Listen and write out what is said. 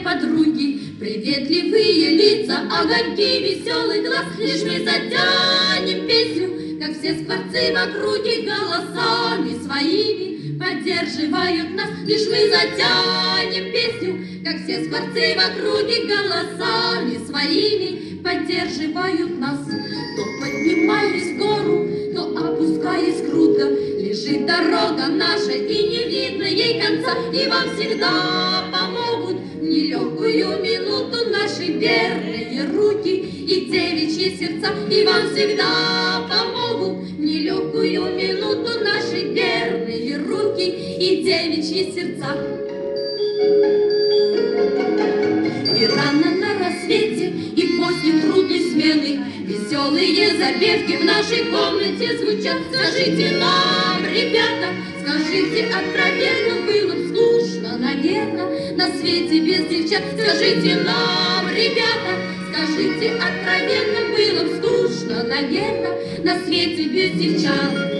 подруги, приветливые лица, огоньки, веселый глаз. Лишь мы затянем песню, как все скворцы в округе, голосами своими поддерживают нас. Лишь мы затянем песню, как все скворцы в округе, голосами своими поддерживают нас. То поднимаясь в гору, то опускаясь круто, лежит дорога наша, и не видно ей конца. И вам всегда помогут в нелегкую минуту наши верные руки и девичьи сердца. И вам всегда помогут в нелегкую минуту наши верные руки и девичьи сердца. И рано на рассвете, и после трудной смены веселые запевки в нашей комнате звучат. Скажите нам, ребята, скажите откровенно, было б скучно, наверно, на свете без девчат. Скажите нам, ребята, скажите откровенно, было б скучно, наверно, на свете без девчат.